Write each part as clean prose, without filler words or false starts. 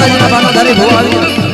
માતાજીના બાનો ધારી ભો આવી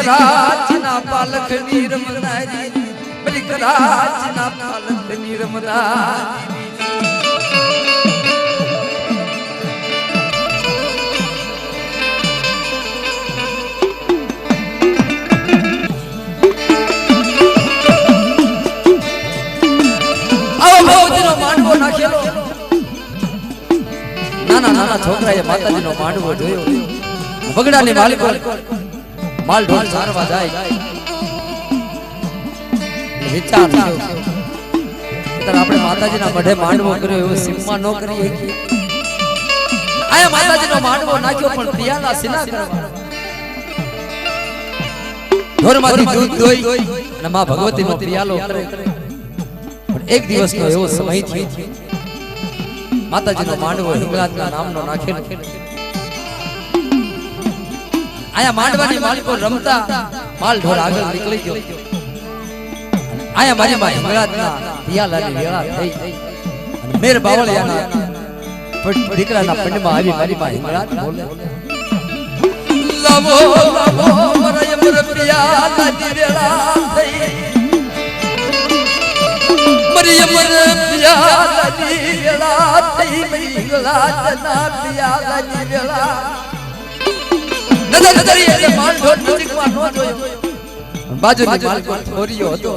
राजना पालक नीरमनारी बलिक राजना पालक नीरमनारी માંડવો નાખેલો નાના નાના છોકરાએ માતાજીનો માંડવો જોયો બગડાની માલિકો માલ ઢોલ સારવા જાય વિચાર થયો ત્યારે આપણે માતાજીના મઢે માંડવો કર્યો એવો સીમમાં ન કરીએ આયા માતાજીનો માંડવો નાખ્યો પણ પ્રિયાના સિના કરવા ઢોરમાંથી દૂધ દોઈ અને માં ભગવતીનો પ્રિયાલો કરે પણ એક દિવસનો એવો સમય થયો માતાજીનો માંડવો હિંગળાજના નામનો નાખેલો આયા માંડવાની માલિકો રમતા માલ ઢોર આગળ નીકળી ગયો આયા મારી માં હિંગળાજના દિયાલાની વેળા થઈ અને મેર બાવળિયાના દીકરાના પંડમાં આવી મારી માં હિંગળાજ બોલે લવો લવો મરય મર પિયાલાની વેળા થઈ મરિય મર પિયાલાની વેળા થઈ હિંગળાજના પિયાલાની વેળા નજર નજરી એટલે માલ ઢોર નજીકમાં ન જોયો બાજુની માલકો થોરીયો હતો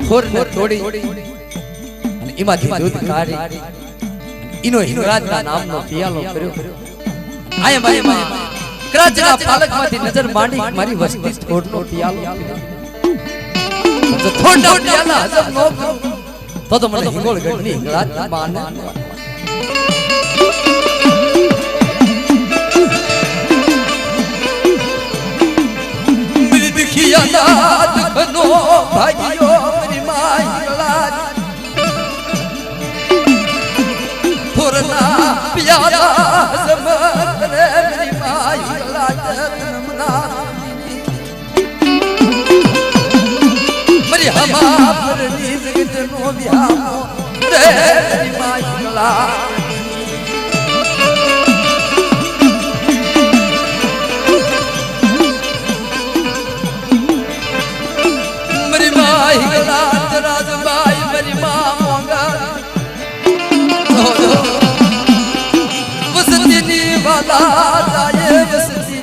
થોરને થોડી અને એમાંથી દૂધ કાઢી ઈનો હિંગળાજના નામનો પિયાલો કર્યો આયા મારી માં ક્રાચના પાલકમાંથી નજર માંડી મારી વસ્તી થોડનો પિયાલો તો થોડનો પિયાલા હજમ નો તો મને હિંગોળગઢની હિંગળાજના માને નાથ બનો ભાગ્યો મારી માં હિંગળાજ થોરના પિયાલા સમરે મારી માં હિંગળાજ રમના મારી હમા પરની જગતનો વ્યામો રે મારી માં હિંગળાજ રાજબાઈ મારી માં મોંગા વસતીની વાલા જાય વસતીની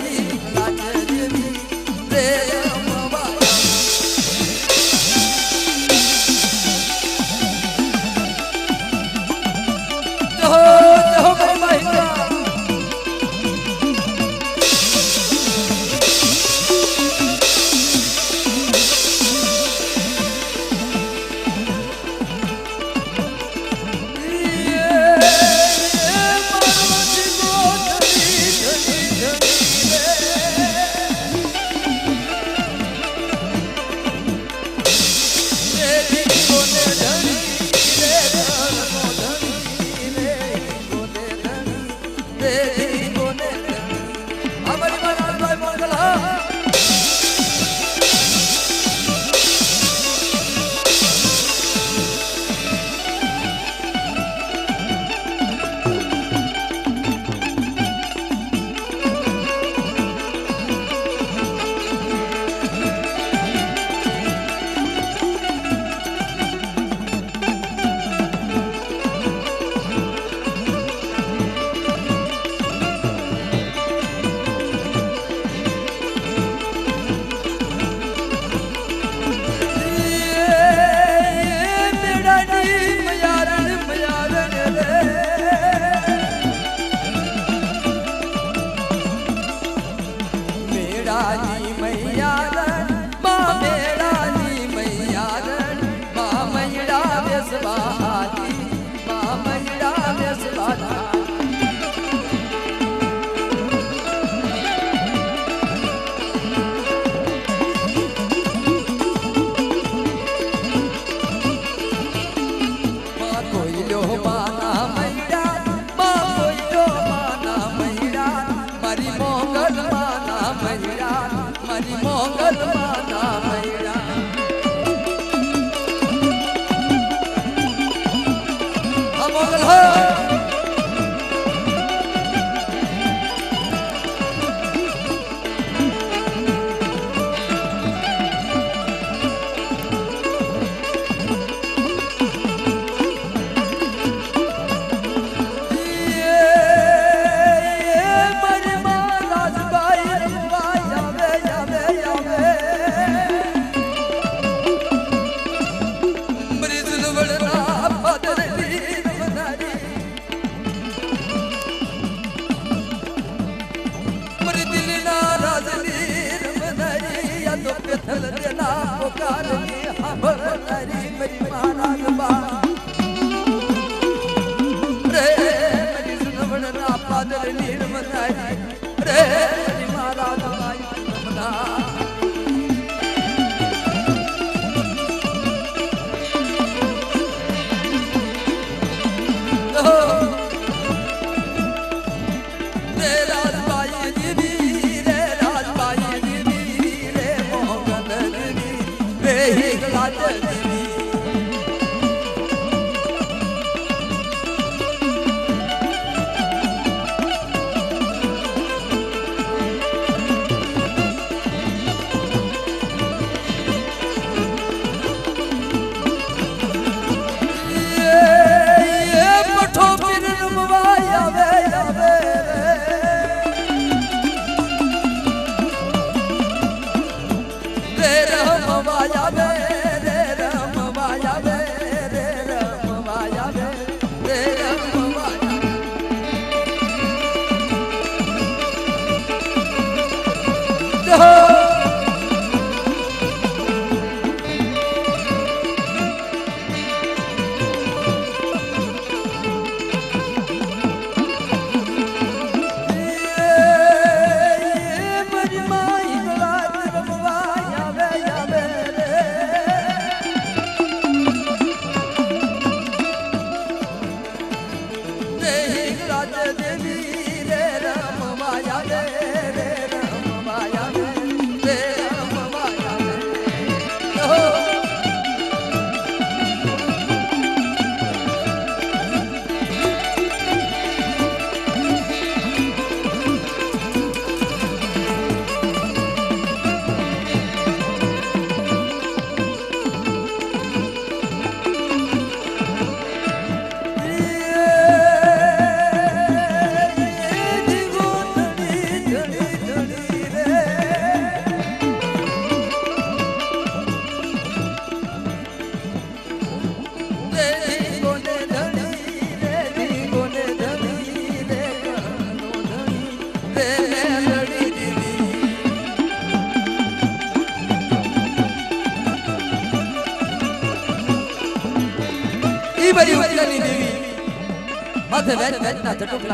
મેળાની મૈયારણ માં મેળાની મૈયારણ માં મૈડા બેસવાતી માં મૈડા બેસવાતા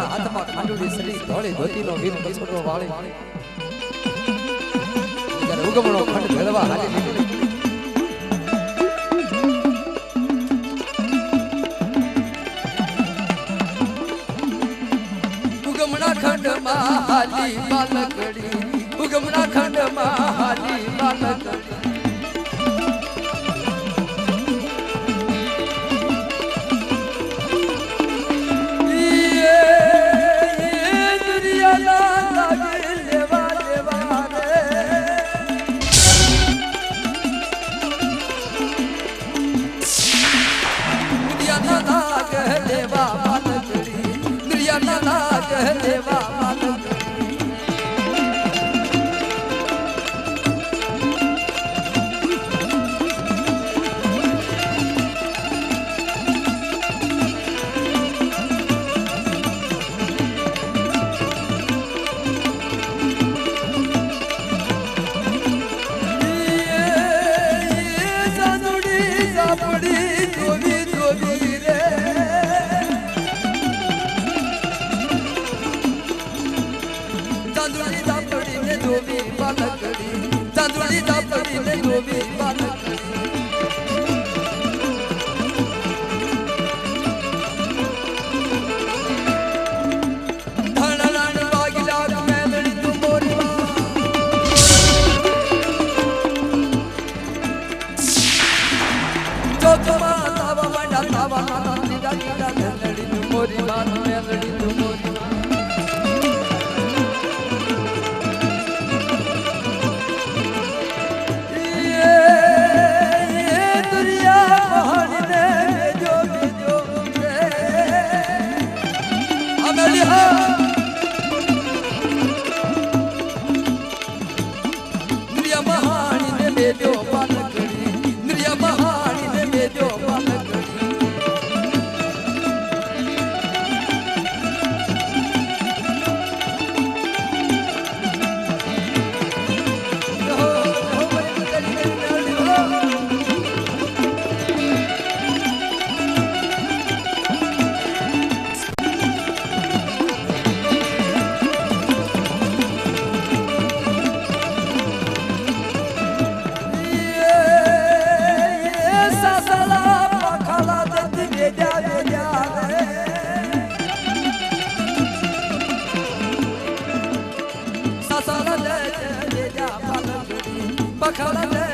હાથમાં ખાંડુડી સડી ધોળી ધોતીનો વીર કસોટો વાળી ઉગમણો ખંડ ભેળવા હાલી નીકળી ઉગમણા ખંડમાં હાલી બાલકડી ઉગમણા ખંડમાં હાલી બાલકડી बालकड़ी चांदुली दापड़ी ने डोबी बालकड़ी मोरी बात में लड़ी तू मोरी ये दुनिया महानी ने जो अमेलिया दुनिया महानी ने भेजो बालकड़ी दुनिया महानी ने भेजो बालकड़ी Bakala